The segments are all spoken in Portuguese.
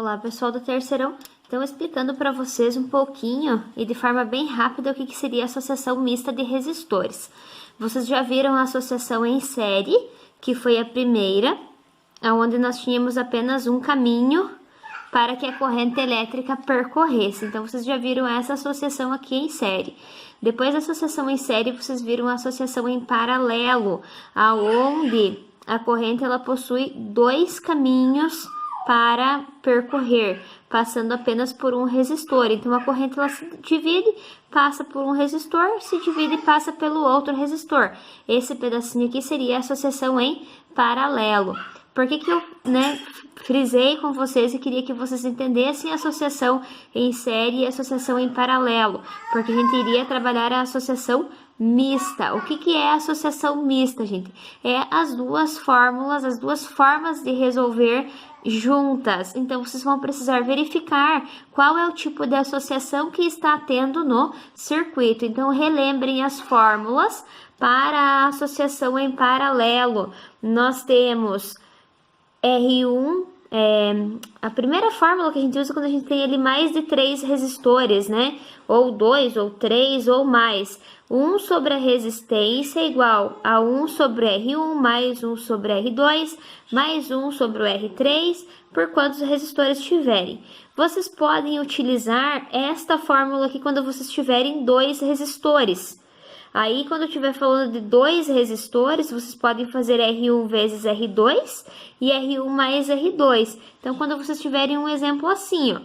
Olá, pessoal do terceirão. Então, explicando para vocês um pouquinho e de forma bem rápida o que seria a associação mista de resistores. Vocês já viram a associação em série, que foi a primeira, onde nós tínhamos apenas um caminho para que a corrente elétrica percorresse. Então, vocês já viram essa associação aqui em série. Depois da associação em série, vocês viram a associação em paralelo, aonde a corrente ela possui dois caminhos para percorrer, passando apenas por um resistor. Então, a corrente ela se divide, passa por um resistor, se divide e passa pelo outro resistor. Esse pedacinho aqui seria a associação em paralelo. Por que eu frisei com vocês e queria que vocês entendessem a associação em série e a associação em paralelo? Porque a gente iria trabalhar a associação mista. O que é a associação mista, gente? É as duas fórmulas, as duas formas de resolver juntas. Então, vocês vão precisar verificar qual é o tipo de associação que está tendo no circuito. Então, relembrem as fórmulas para a associação em paralelo. Nós temos R1, a primeira fórmula que a gente usa quando a gente tem ali mais de 3 resistores, né? Ou 2, ou 3, ou mais. 1 sobre a resistência igual a 1 sobre R1 mais 1 sobre R2 mais 1 sobre o R3, por quantos resistores tiverem. Vocês podem utilizar esta fórmula aqui quando vocês tiverem 2 resistores. Aí, quando eu estiver falando de 2 resistores, vocês podem fazer R1 vezes R2 e R1 mais R2. Então, quando vocês tiverem um exemplo assim, ó,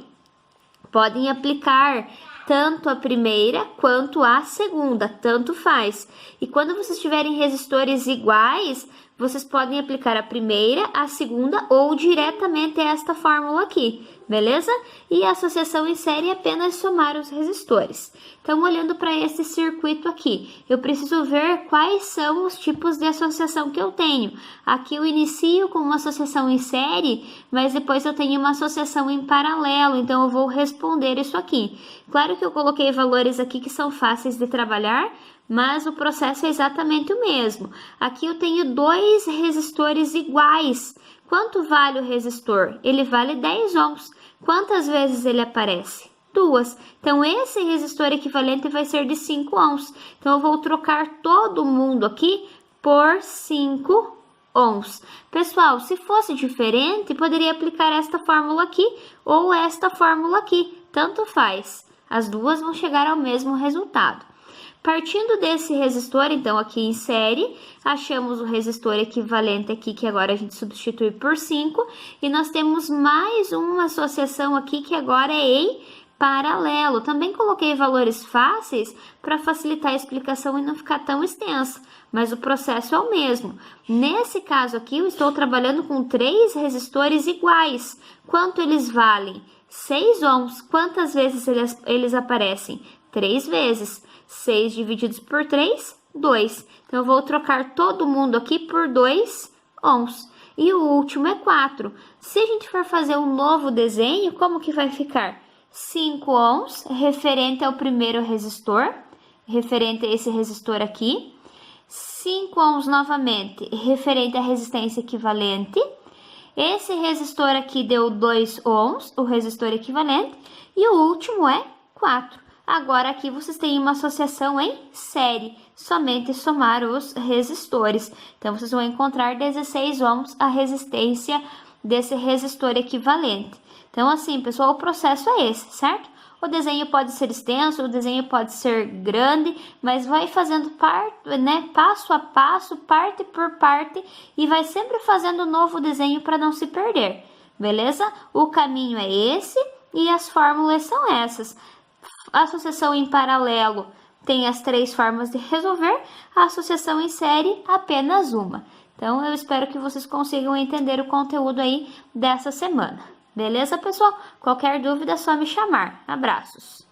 podem aplicar tanto a primeira quanto a segunda, tanto faz. E quando vocês tiverem resistores iguais, vocês podem aplicar a primeira, a segunda ou diretamente esta fórmula aqui, beleza? E a associação em série é apenas somar os resistores. Então, olhando para esse circuito aqui, eu preciso ver quais são os tipos de associação que eu tenho. Aqui eu inicio com uma associação em série, mas depois eu tenho uma associação em paralelo, então eu vou responder isso aqui. Claro que eu coloquei valores aqui que são fáceis de trabalhar, mas o processo é exatamente o mesmo. Aqui eu tenho 2 resistores iguais. Quanto vale o resistor? Ele vale 10 ohms. Quantas vezes ele aparece? 2. Então, esse resistor equivalente vai ser de 5 ohms. Então, eu vou trocar todo mundo aqui por 5 ohms. Pessoal, se fosse diferente, poderia aplicar esta fórmula aqui ou esta fórmula aqui. Tanto faz. As duas vão chegar ao mesmo resultado. Partindo desse resistor, então, aqui em série, achamos o resistor equivalente aqui, que agora a gente substitui por 5, e nós temos mais uma associação aqui, que agora é em paralelo. Também coloquei valores fáceis para facilitar a explicação e não ficar tão extensa, mas o processo é o mesmo. Nesse caso aqui, eu estou trabalhando com 3 resistores iguais. Quanto eles valem? 6 ohms. Quantas vezes eles aparecem? 3 vezes. 6 divididos por 3, 2. Então, eu vou trocar todo mundo aqui por 2 ohms. E o último é 4. Se a gente for fazer um novo desenho, como que vai ficar? 5 ohms, referente ao primeiro resistor, referente a esse resistor aqui. 5 ohms novamente, referente à resistência equivalente. Esse resistor aqui deu 2 ohms, o resistor equivalente. E o último é 4. Agora, aqui vocês têm uma associação em série, somente somar os resistores. Então, vocês vão encontrar 16 ohms a resistência desse resistor equivalente. Então, assim, pessoal, o processo é esse, certo? O desenho pode ser extenso, o desenho pode ser grande, mas vai fazendo passo a passo, parte por parte, e vai sempre fazendo um novo desenho para não se perder, beleza? O caminho é esse e as fórmulas são essas. A associação em paralelo tem as 3 formas de resolver, a associação em série apenas uma. Então, eu espero que vocês consigam entender o conteúdo aí dessa semana. Beleza, pessoal? Qualquer dúvida é só me chamar. Abraços!